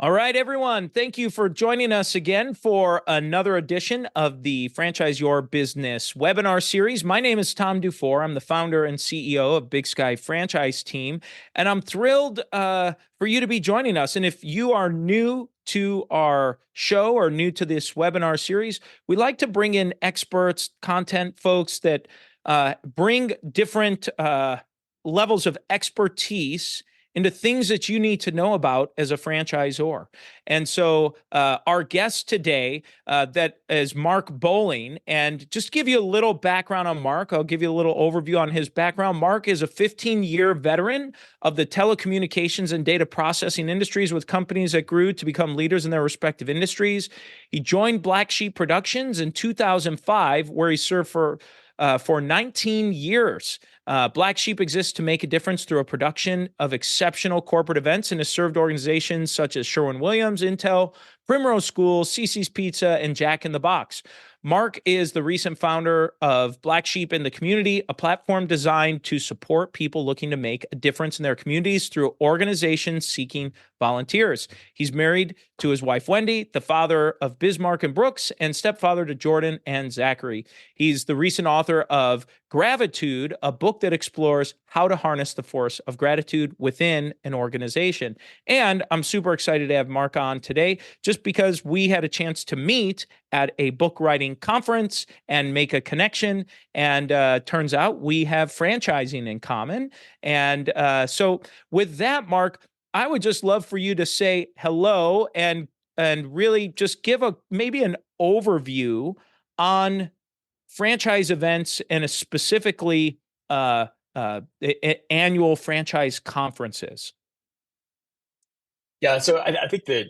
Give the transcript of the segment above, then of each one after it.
All right, everyone. Thank you for joining us again for another edition of the Franchise Your Business webinar series. My name is Tom Dufour. I'm the founder and CEO of Big Sky Franchise Team, and I'm thrilled for you to be joining us. And if you are new to our show or new to this webinar series, we like to bring in experts, content folks that bring different levels of expertise into things that you need to know about as a franchisor. And so our guest today that is Mark Bowling. And just give you a little background on Mark, I'll give you a little overview on his background. Mark is a 15-year veteran of the telecommunications and data processing industries with companies that grew to become leaders in their respective industries. He joined BlackSheep Productions in 2005, where he served for 19 years. Black Sheep exists to make a difference through a production of exceptional corporate events and has served organizations such as Sherwin-Williams, Intel, Primrose Schools, Cicis Pizza, and Jack in the Box. Mark is the recent founder of Black Sheep in the Community, a platform designed to support people looking to make a difference in their communities through organizations seeking volunteers. He's married to his wife, Wendy, the father of Bismarck and Brooks, and stepfather to Jordan and Zachary. He's the recent author of Gratitude, a book that explores how to harness the force of gratitude within an organization. And I'm super excited to have Mark on today just because we had a chance to meet at a book writing conference and make a connection. And turns out we have franchising in common. And so with that, Mark, I would just love for you to say hello and really just give maybe an overview on franchise events and specifically annual franchise conferences. Yeah, so I think that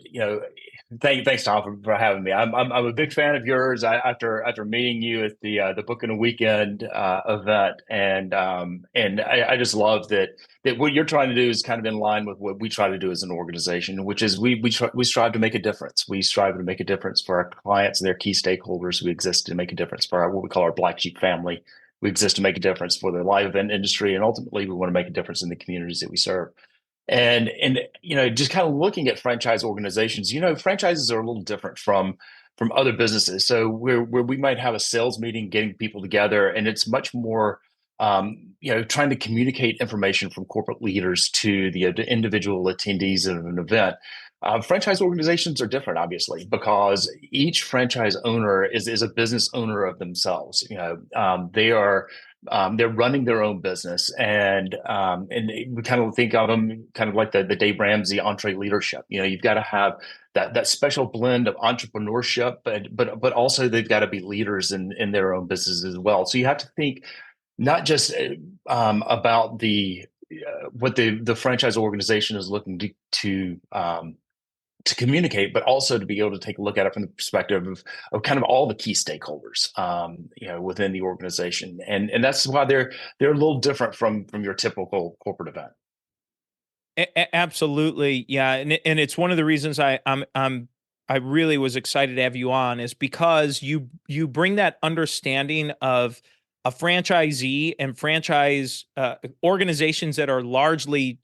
thanks Tom for having me. I'm a big fan of yours. After meeting you at the Book in a Weekend event, and I just love that what you're trying to do is kind of in line with what we try to do as an organization, which is we strive to make a difference. We strive to make a difference for our clients and their key stakeholders. We exist to make a difference for what we call our Black Sheep family. We exist to make a difference for the live event industry, and ultimately, we want to make a difference in the communities that we serve. And just kind of looking at franchise organizations, franchises are a little different from other businesses. So where we might have a sales meeting, getting people together, and it's much more trying to communicate information from corporate leaders to the individual attendees of an event. Franchise organizations are different, obviously, because each franchise owner is a business owner of themselves. They're running their own business, and we kind of think of them kind of like the Dave Ramsey entree leadership. You've got to have that special blend of entrepreneurship, but also they've got to be leaders in their own businesses as well. So you have to think not just about what the franchise organization is looking to communicate, but also to be able to take a look at it from the perspective of kind of all the key stakeholders, within the organization, and that's why they're a little different from your typical corporate event. Absolutely, yeah, and it's one of the reasons I really was excited to have you on is because you bring that understanding of a franchisee and franchise organizations that are largely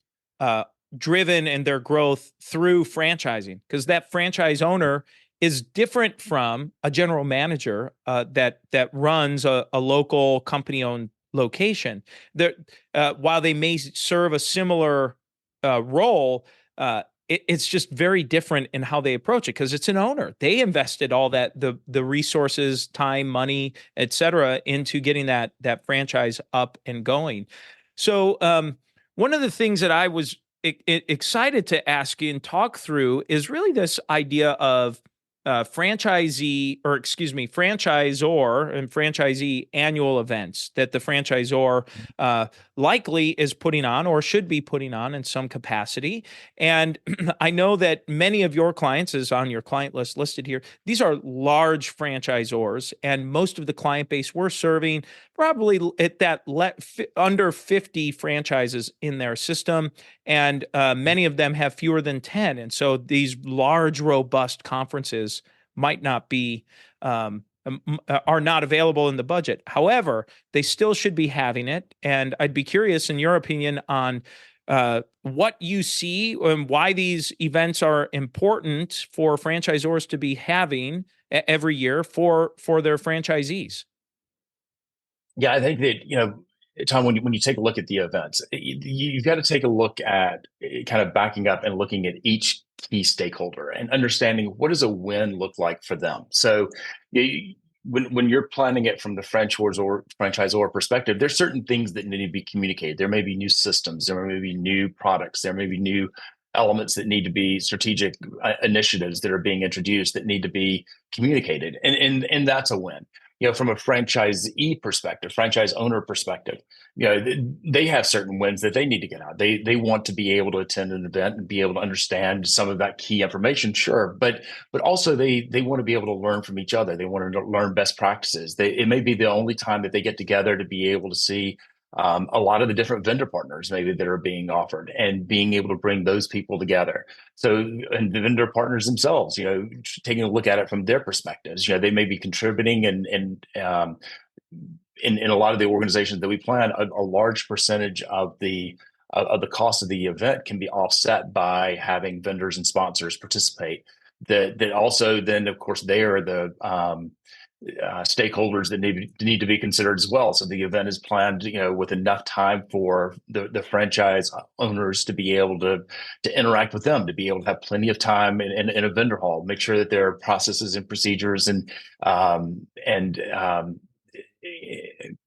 driven in their growth through franchising, because that franchise owner is different from a general manager that runs a local company-owned location. While they may serve a similar role, it's just very different in how they approach it because it's an owner. They invested all the resources, time, money, et cetera, into getting that franchise up and going. So one of the things that I was excited to ask you and talk through is really this idea of franchisor and franchisee annual events that the franchisor likely is putting on or should be putting on in some capacity. And I know that many of your clients, is on your client list listed here, these are large franchisors, and most of the client base we're serving probably at that under 50 franchises in their system, and many of them have fewer than 10. And so these large, robust conferences might not be are not available in the budget. However, they still should be having it. And I'd be curious, in your opinion, on what you see and why these events are important for franchisors to be having every year for their franchisees. Yeah, I think that, Tom, when you take a look at the events, you've got to take a look at kind of backing up and looking at each key stakeholder and understanding what does a win look like for them. So when you're planning it from the franchisor perspective, there's certain things that need to be communicated. There may be new systems, there may be new products, there may be new elements that need to be strategic initiatives that are being introduced that need to be communicated, and that's a win. From a franchisee perspective, franchise owner perspective, they have certain wins that they need to get out. They want to be able to attend an event and be able to understand some of that key information, sure, but also they want to be able to learn from each other. They want to learn best practices. It may be the only time that they get together to be able to see a lot of the different vendor partners maybe that are being offered, and being able to bring those people together. So, and the vendor partners themselves, taking a look at it from their perspectives, they may be contributing, and in a lot of the organizations that we plan, a large percentage of the cost of the event can be offset by having vendors and sponsors participate. That also then, of course, they are the stakeholders that need to be considered as well. So the event is planned, with enough time for the franchise owners to be able to interact with them, to be able to have plenty of time in a vendor hall, make sure that there are processes and procedures and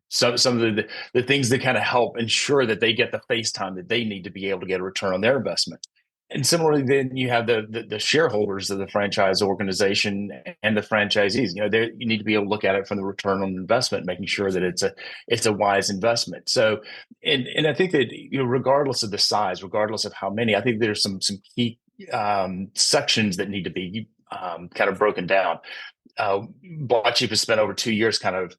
some of the things that kind of help ensure that they get the face time that they need to be able to get a return on their investment. And similarly, then you have the shareholders of the franchise organization and the franchisees. You need to be able to look at it from the return on investment, making sure that it's a wise investment. So, and I think that regardless of the size, regardless of how many, I think there's some key sections that need to be kind of broken down. BlackSheep has spent over 2 years kind of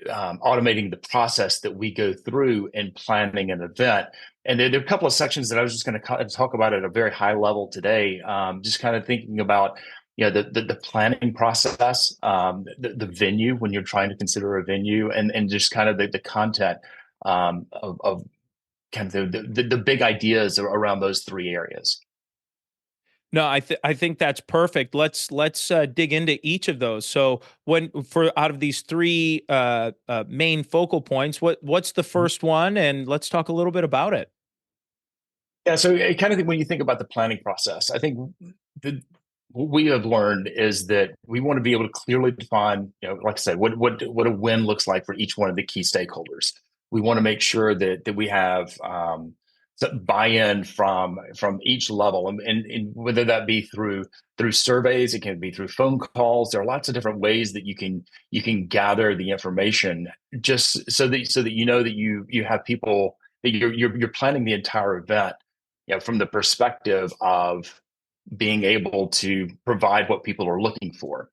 automating the process that we go through in planning an event. And there are a couple of sections that I was just going to talk about at a very high level today. Just kind of thinking about, the planning process, the venue when you're trying to consider a venue, and just kind of the content of kind of the big ideas around those three areas. No, I think that's perfect. Let's dig into each of those. So, out of these three main focal points, what's the first one, and let's talk a little bit about it. Yeah, so I kind of think when you think about the planning process, I think what we have learned is that we want to be able to clearly define, like I said, what a win looks like for each one of the key stakeholders. We want to make sure that we have buy-in from each level, and whether that be through surveys, it can be through phone calls. There are lots of different ways that you can gather the information, just so that that you have people that you're planning the entire event, from the perspective of being able to provide what people are looking for.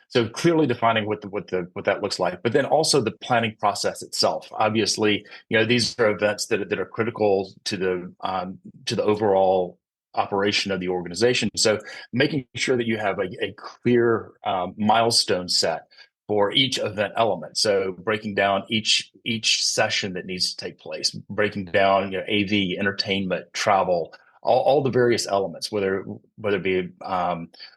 So clearly defining what that looks like, but then also the planning process itself. Obviously, these are events that are critical to the overall operation of the organization. So making sure that you have a clear milestone set for each event element. So breaking down each session that needs to take place, breaking down AV, entertainment, travel, all the various elements, whether it be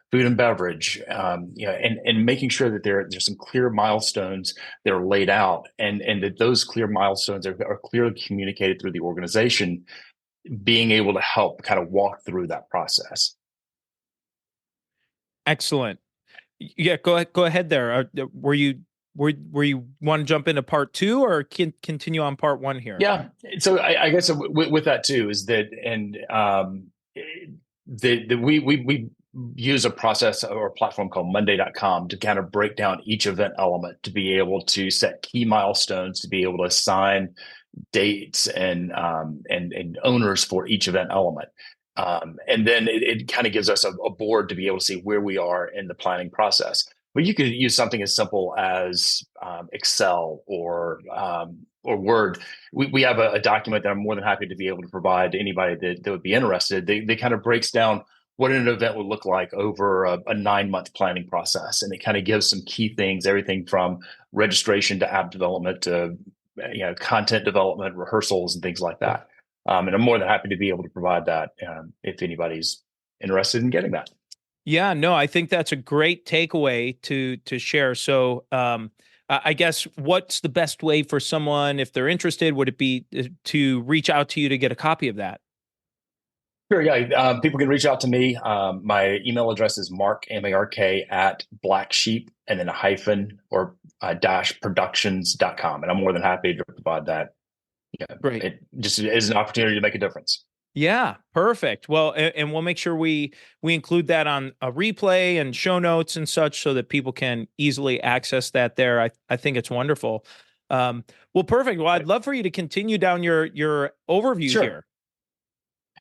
food and beverage, and making sure that there's some clear milestones that are laid out, and that those clear milestones are clearly communicated through the organization, being able to help kind of walk through that process. Excellent. Yeah, go ahead there. Were you want to jump into part two, or continue on part one here? Yeah. So I guess with that too is that, and we use a process or a platform called Monday.com to kind of break down each event element, to be able to set key milestones, to be able to assign dates and owners for each event element. And then it kind of gives us a board to be able to see where we are in the planning process. But you could use something as simple as Excel or Word. We have a document that I'm more than happy to be able to provide to anybody that would be interested. They kind of breaks down what an event would look like over a 9-month planning process. And it kind of gives some key things, everything from registration to app development to content development, rehearsals, and things like that. And I'm more than happy to be able to provide that if anybody's interested in getting that. Yeah, no, I think that's a great takeaway to share. So, I guess what's the best way for someone if they're interested? Would it be to reach out to you to get a copy of that? Sure, yeah. People can reach out to me. My email address is mark, M-A-R-K, at BlackSheep, and then a hyphen or dash productions.com. And I'm more than happy to provide that. Yeah, Great. it just is an opportunity to make a difference. Yeah, perfect. Well, and we'll make sure we include that on a replay and show notes and such so that people can easily access that there. I think it's wonderful. Well, perfect. Well, I'd love for you to continue down your overview Sure. here.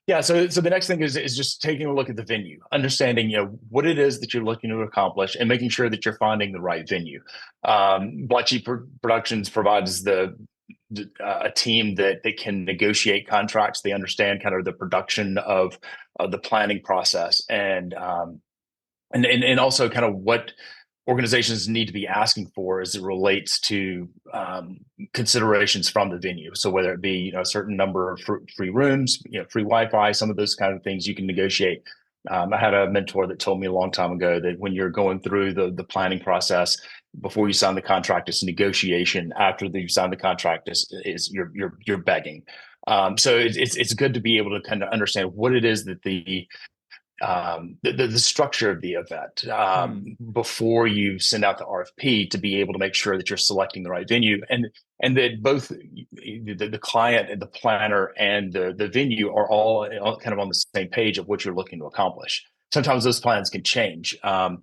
Yeah, so the next thing is just taking a look at the venue, understanding what it is that you're looking to accomplish, and making sure that you're finding the right venue. Productions provides a team that they can negotiate contracts. They understand kind of the production of the planning process, and also kind of what organizations need to be asking for as it relates to considerations from the venue. So whether it be a certain number of free rooms, free Wi-Fi, some of those kind of things you can negotiate. I had a mentor that told me a long time ago that when you're going through the planning process, before you sign the contract, it's negotiation. After you sign the contract, is you're begging. So it's good to be able to kind of understand what it is that the structure of the event before you send out the RFP, to be able to make sure that you're selecting the right venue, and that both the client and the planner and the venue are all kind of on the same page of what you're looking to accomplish. Sometimes those plans can change, but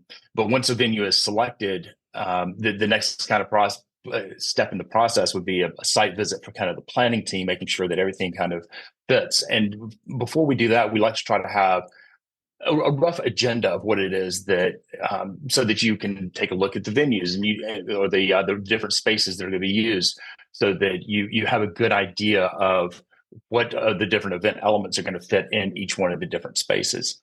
once a venue is selected, the next kind of step in the process would be a site visit for kind of the planning team, making sure that everything kind of fits. And before we do that, we like to try to have a rough agenda of what it is that so that you can take a look at the venues or the different spaces that are going to be used, so that you have a good idea of what the different event elements are going to fit in each one of the different spaces.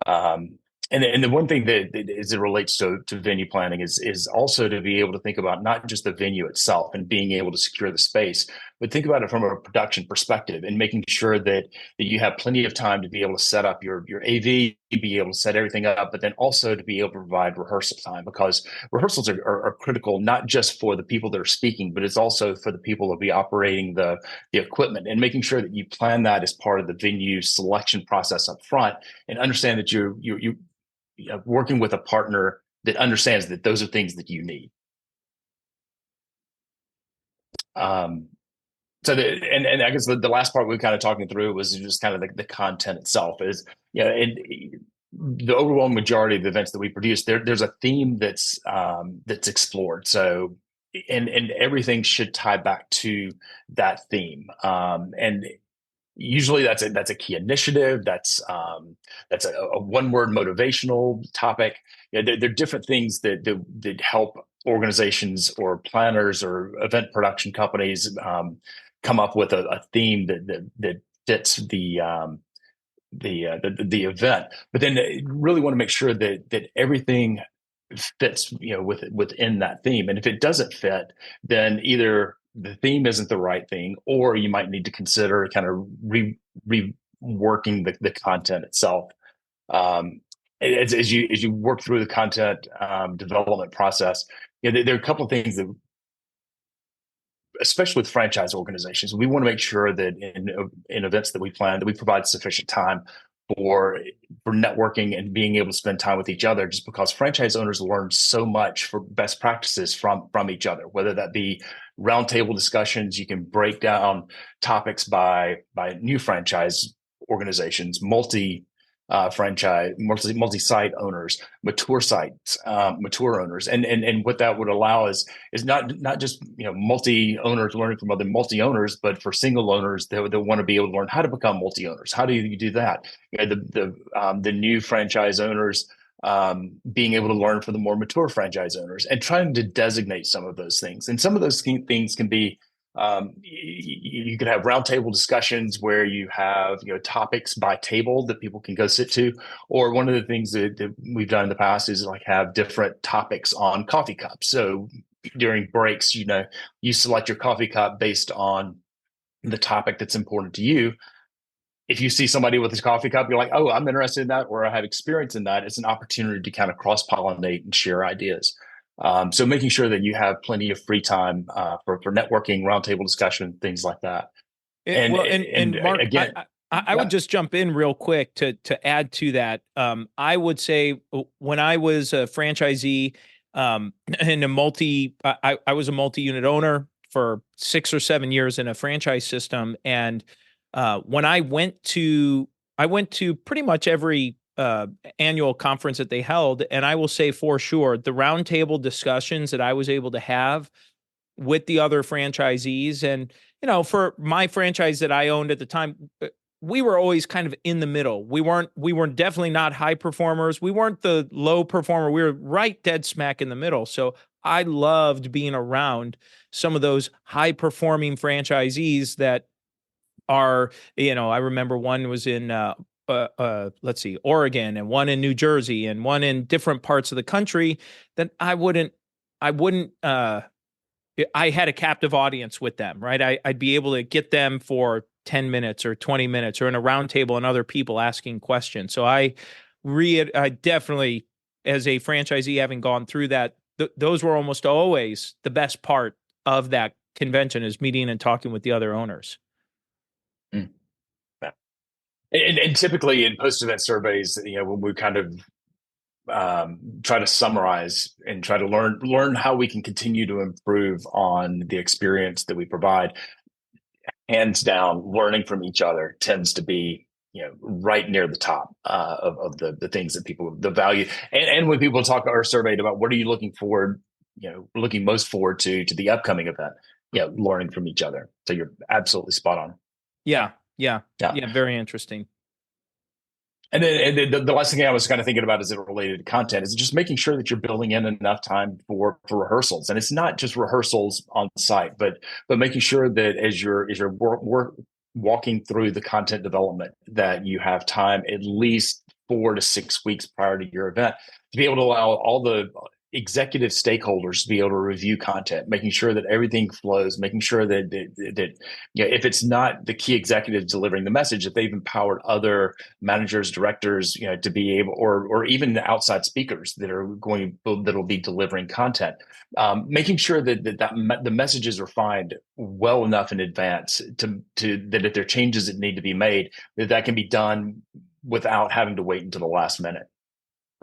Um, and the one thing that as it relates to venue planning is also to be able to think about not just the venue itself and being able to secure the space, but think about it from a production perspective and making sure that you have plenty of time to be able to set up your AV, be able to set everything up, but then also to be able to provide rehearsal time, because rehearsals are critical, not just for the people that are speaking, but it's also for the people that will be operating the equipment, and making sure that you plan that as part of the venue selection process up front, and understand that you working with a partner that understands that those are things that you need. So and I guess the last part we were kind of talking through was just kind of the content itself. Is the overwhelming majority of the events that we produce, there's a theme that's explored. So and everything should tie back to that theme. And usually that's a key initiative. That's a one word motivational topic. There are different things that help organizations or planners or event production companies come up with a theme that fits the event. But then really want to make sure that everything fits within that theme. And if it doesn't fit, then either the theme isn't the right thing, or you might need to consider kind of reworking the content itself. As you work through the content development process, there are a couple of things that, especially with franchise organizations, we want to make sure that in events that we plan, that we provide sufficient time for networking and being able to spend time with each other, just because franchise owners learn so much for best practices from each other, whether that be roundtable discussions. You can break down topics by new franchise organizations, multi-site owners, mature owners, and what that would allow is not just multi owners learning from other multi owners, but for single owners that want to be able to learn how to become multi owners. How do you do that? The new franchise owners being able to learn from the more mature franchise owners, and trying to designate some of those things. And some of those things can be you could have roundtable discussions where you have topics by table that people can go sit to, or one of the things that we've done in the past is like have different topics on coffee cups. So during breaks, you select your coffee cup based on the topic that's important to you. if you see somebody with a coffee cup, you're like, oh, I'm interested in that, or I have experience in that. It's an opportunity to kind of cross-pollinate and share ideas. So making sure that you have plenty of free time for networking, roundtable discussion, things like that. And Well, and Mark, again, I would yeah, just jump in real quick to add to that. I would say when I was a franchisee, in a I was a multi-unit owner for 6 or 7 years in a franchise system, and when I went to pretty much every annual conference that they held, and I will say for sure the roundtable discussions that I was able to have with the other franchisees. And, for my franchise that I owned at the time, we were always kind of in the middle. We weren't definitely not high performers. We weren't the low performer. We were right dead smack in the middle. So I loved being around some of those high performing franchisees that are, I remember one was in, let's see, Oregon, and one in New Jersey, and one in different parts of the country that I wouldn't, I had a captive audience with them, right? I'd be able to get them for 10 minutes or 20 minutes or in a round table and other people asking questions. So I definitely, as a franchisee, having gone through that, those were almost always the best part of that convention, is meeting and talking with the other owners. mm, yeah. And typically in post-event surveys, when we kind of try to summarize and try to learn how we can continue to improve on the experience that we provide, hands down, learning from each other tends to be right near the top of the things that people, the value. And when people talk or surveyed about what are you looking forward, looking most forward to the upcoming event, learning from each other. So you're absolutely spot on. Yeah, yeah, Yeah. yeah. Very interesting. And then the last thing I was kind of thinking about as it related to content is just making sure that you're building in enough time for rehearsals. And it's not just rehearsals on site, but making sure that as you're walking through the content development, that you have time at least 4 to 6 weeks prior to your event to be able to allow all the executive stakeholders to be able to review content, making sure that everything flows, making sure that if it's not the key executives delivering the message, that they've empowered other managers, directors, to be able, or even the outside speakers that'll be delivering content, making sure that the message is refined well enough in advance to that if there are changes that need to be made, that can be done without having to wait until the last minute.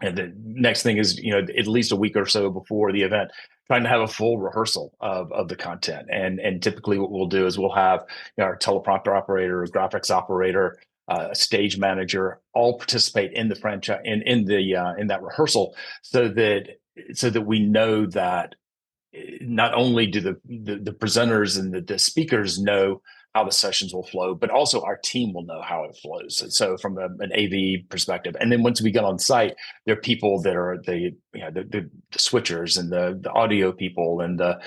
And the next thing is, at least a week or so before the event, trying to have a full rehearsal of the content. And typically what we'll do is we'll have our teleprompter operator, graphics operator, stage manager, all participate in the franchise in that rehearsal, so that we know that not only do the presenters and the speakers know how the sessions will flow, but also our team will know how it flows. So from an AV perspective, and then once we get on site, there are people that are the switchers and the audio people and the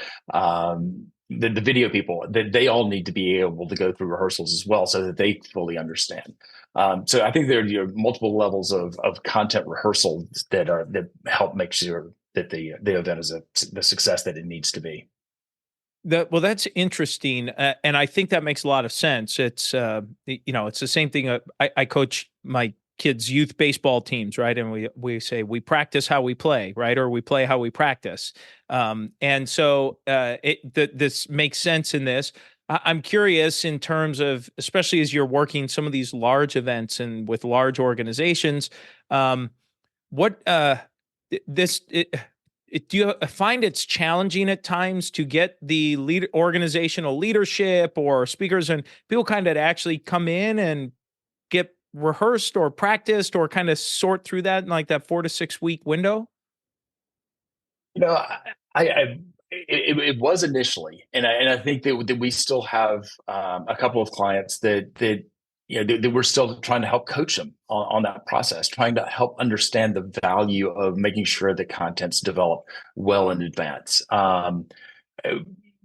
video people, that they all need to be able to go through rehearsals as well, so that they fully understand. So I think there are multiple levels of content rehearsals that help make sure that the event is the success that it needs to be. Well, that's interesting, and I think that makes a lot of sense. It's it's the same thing. I coach my kids' youth baseball teams, right? And we say we practice how we play, right, or we play how we practice. And so this makes sense in this. I'm curious in terms of, especially as you're working some of these large events and with large organizations, what this. Do you find it's challenging at times to get the organizational leadership or speakers and people kind of actually come in and get rehearsed or practiced or kind of sort through that in like that 4 to 6 week window? You know, it was initially, and I think that we still have a couple of clients that that we're still trying to help coach them on that process, trying to help understand the value of making sure that content's developed well in advance.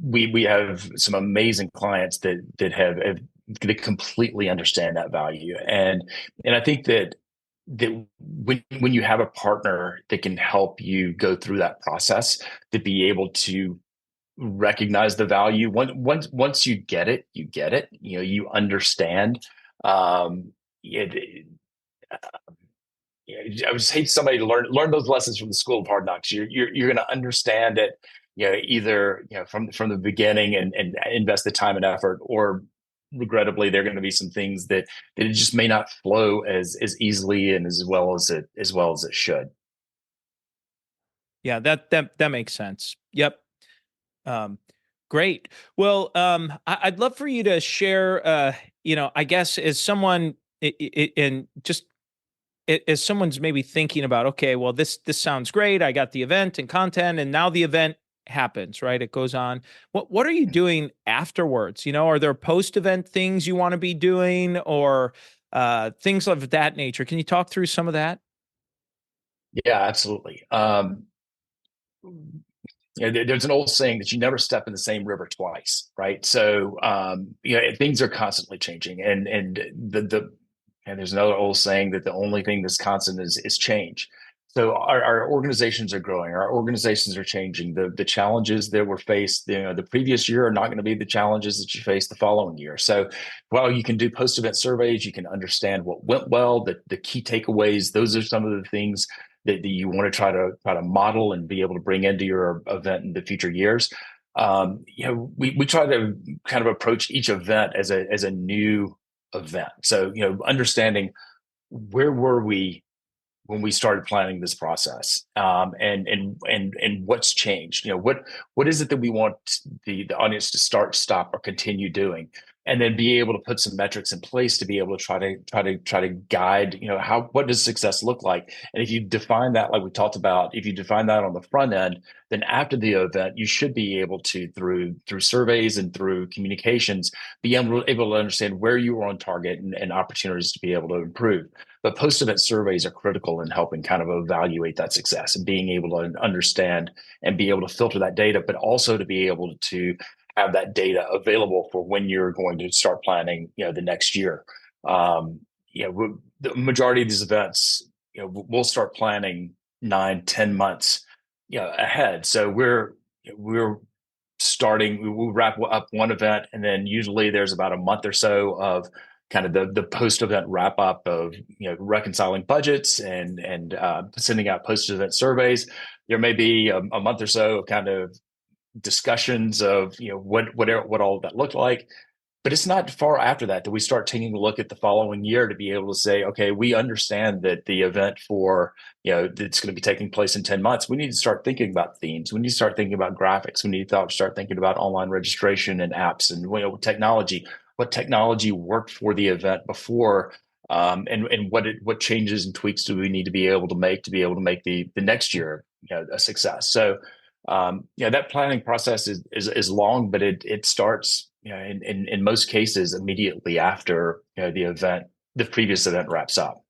We have some amazing clients that that completely understand that value, and I think that when you have a partner that can help you go through that process, to be able to recognize the value, once you get it, you understand Um, it, I would just hate somebody to learn those lessons from the school of hard knocks. You're going to understand it, either from the beginning and invest the time and effort, or regrettably, there are going to be some things that it just may not flow as easily and as well as it should. Yeah, that makes sense. Yep. Um, Great. Well, I'd love for you to share, I guess as someone and just as someone's maybe thinking about, okay, well, this sounds great. I got the event and content, and now the event happens, right? It goes on. What are you doing afterwards? Are there post-event things you want to be doing, or things of that nature? Can you talk through some of that? Yeah, absolutely. There's an old saying that you never step in the same river twice, right? So, things are constantly changing, and there's another old saying that the only thing that's constant is change. So our organizations are growing, our organizations are changing. The challenges that were faced, the previous year are not going to be the challenges that you face the following year. So while you can do post-event surveys, you can understand what went well, the key takeaways. Those are some of the things that you want to try to model and be able to bring into your event in the future years. We try to kind of approach each event as a new event. So, understanding where were we when we started planning this process, and what's changed. What is it that we want the audience to start, stop, or continue doing, and then be able to put some metrics in place to be able to try to guide. How what does success look like? And if you define that, like we talked about, if you define that on the front end, then after the event, you should be able to through surveys and through communications be able to understand where you are on target and opportunities to be able to improve. But post-event surveys are critical in helping kind of evaluate that success and being able to understand and be able to filter that data, but also to be able to have that data available for when you're going to start planning, the next year. The majority of these events, we'll start planning 9, 10 months, ahead. So we're starting, we'll wrap up one event, and then usually there's about a month or so of kind of the post event wrap up of reconciling budgets and sending out post event surveys. There may be a month or so of kind of discussions of what all of that looked like. But it's not far after that we start taking a look at the following year to be able to say, okay, we understand that the event for, that's going to be taking place in 10 months. We need to start thinking about themes. We need to start thinking about graphics. We need to start thinking about online registration and apps and technology. What technology worked for the event before, and what changes and tweaks do we need to be able to make the next year a success. So that planning process is long, but it starts in most cases immediately after the previous event wraps up.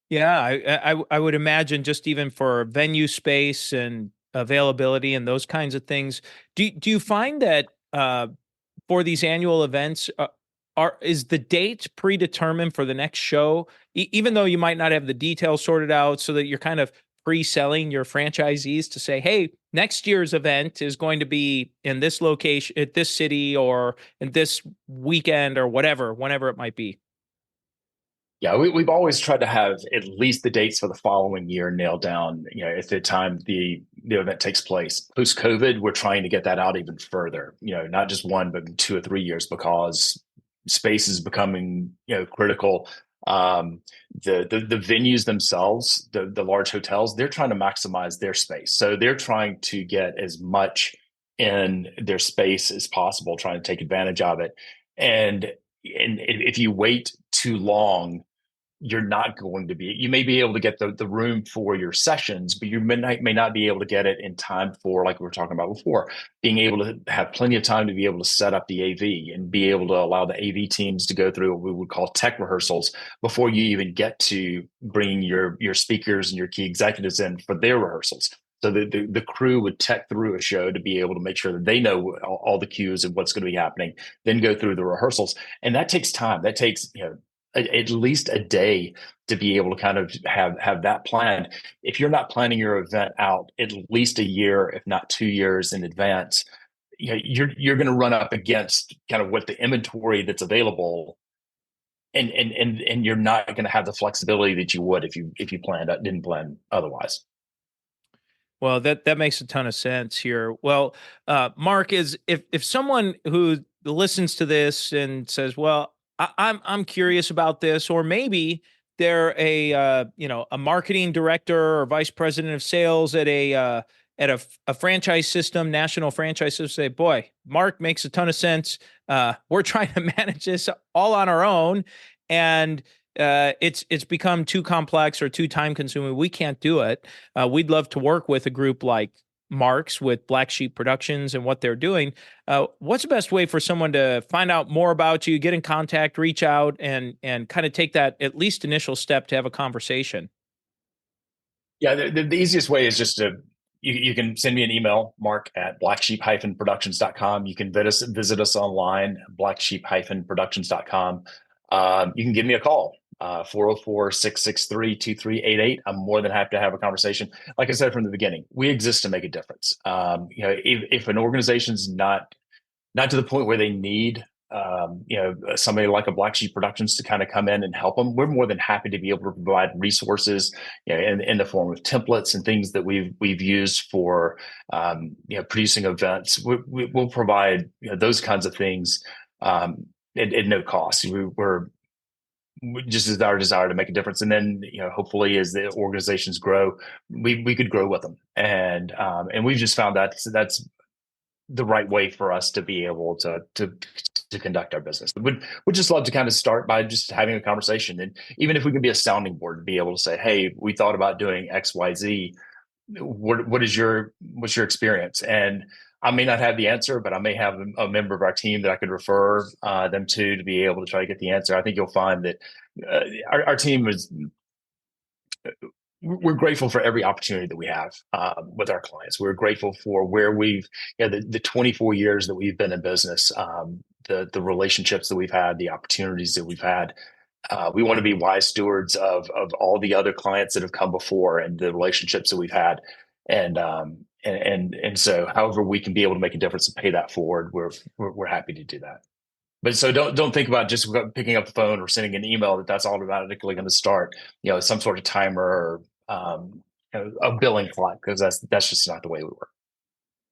Yeah, I would imagine just even for venue space and availability and those kinds of things. Do you find that for these annual events, is the date predetermined for the next show, even though you might not have the details sorted out, so that you're kind of pre-selling your franchisees to say, hey, next year's event is going to be in this location, at this city, or in this weekend, or whatever, whenever it might be? Yeah, we've always tried to have at least the dates for the following year nailed down, at the time the event takes place. Post COVID, we're trying to get that out even further, not just 1, but 2 or 3 years, because space is becoming, critical. The venues themselves, the large hotels, they're trying to maximize their space. So they're trying to get as much in their space as possible, trying to take advantage of it. And if you wait too long, you're not going to be, you may be able to get the room for your sessions, but you may not be able to get it in time for, like we were talking about before, being able to have plenty of time to be able to set up the AV and be able to allow the AV teams to go through what we would call tech rehearsals before you even get to bringing your speakers and your key executives in for their rehearsals. So the crew would tech through a show to be able to make sure that they know all the cues and what's going to be happening, then go through the rehearsals. And that takes time. That takes, at least a day to be able to kind of have that planned. If you're not planning your event out at least a year, if not 2 years in advance, you're going to run up against kind of what the inventory that's available and you're not going to have the flexibility that you would if you didn't plan otherwise. Well, that makes a ton of sense here. Well, Mark, is if someone who listens to this and says, "Well, I'm curious about this," or maybe they're a a marketing director or vice president of sales at a franchise system, national franchise system, say, "Boy, Mark makes a ton of sense. We're trying to manage this all on our own, and." It's become too complex or too time consuming. We can't do it. We'd love to work with a group like Mark's with BlackSheep Productions and what they're doing. What's the best way for someone to find out more about you, get in contact, reach out, and kind of take that at least initial step to have a conversation? Yeah, the easiest way is just to you can send me an email, mark at blacksheep-productions.com. You can visit us online, blacksheep-productions.com. You can give me a call, 404-663-2388. I'm more than happy to have a conversation. Like I said from the beginning, we exist to make a difference. If an organization's not to the point where they need somebody like a Black Sheep Productions to kind of come in and help them, we're more than happy to be able to provide resources, in the form of templates and things that we've used for producing events. We'll provide those kinds of things at no cost. We're just as our desire to make a difference, and then hopefully as the organizations grow, we could grow with them, and we've just found that that's the right way for us to be able to conduct our business. Would just love to kind of start by just having a conversation, and even if we can be a sounding board to be able to say, hey, we thought about doing XYZ. What's your experience? And I may not have the answer, but I may have a member of our team that I could refer them to be able to try to get the answer. I think you'll find that our team is. We're grateful for every opportunity that we have with our clients. We're grateful for where we've, the 24 years that we've been in business, the relationships that we've had, the opportunities that we've had. We want to be wise stewards of all the other clients that have come before and the relationships that we've had. And so however we can be able to make a difference and pay that forward, we're happy to do that. But so don't think about just picking up the phone or sending an email that's automatically going to start, some sort of timer or a billing clock, because that's just not the way we work.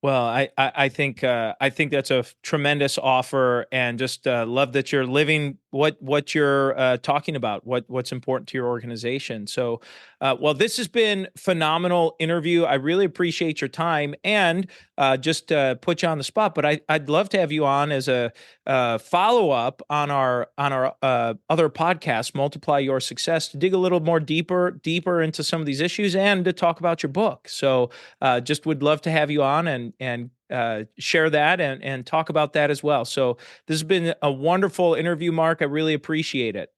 Well, I think that's a tremendous offer, and just love that you're living what you're talking about, what's important to your organization. So, well, this has been phenomenal interview. I really appreciate your time, and just put you on the spot, but I'd love to have you on as a follow up on our other podcast, Multiply Your Success, to dig a little more deeper into some of these issues and to talk about your book. So, just would love to have you on and share that and talk about that as well. So this has been a wonderful interview, Mark. I really appreciate it.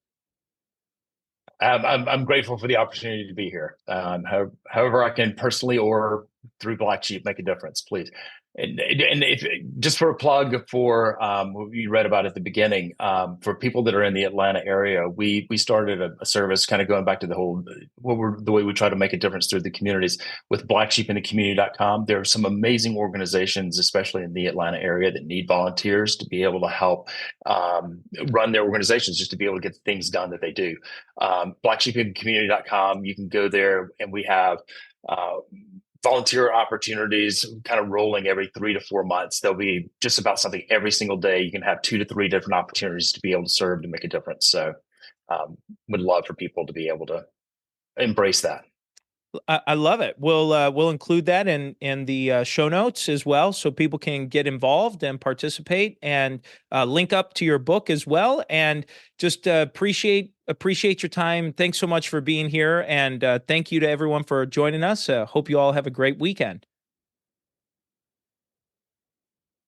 I'm grateful for the opportunity to be here. However I can personally or through Black Sheep make a difference, please. And if just for a plug for what you read about at the beginning, for people that are in the Atlanta area, we started a service kind of going back to the way we try to make a difference through the communities with blacksheepinthecommunity.com. There are some amazing organizations, especially in the Atlanta area, that need volunteers to be able to help run their organizations, just to be able to get things done that they do. Blacksheepinthecommunity.com, you can go there, and we have volunteer opportunities kind of rolling every 3 to 4 months. There'll be just about something every single day. You can have 2 to 3 different opportunities to be able to serve, to make a difference. So would love for people to be able to embrace that. I love it. We'll include that in the show notes as well, so people can get involved and participate, and link up to your book as well. And just appreciate your time. Thanks so much for being here, and thank you to everyone for joining us. Hope you all have a great weekend.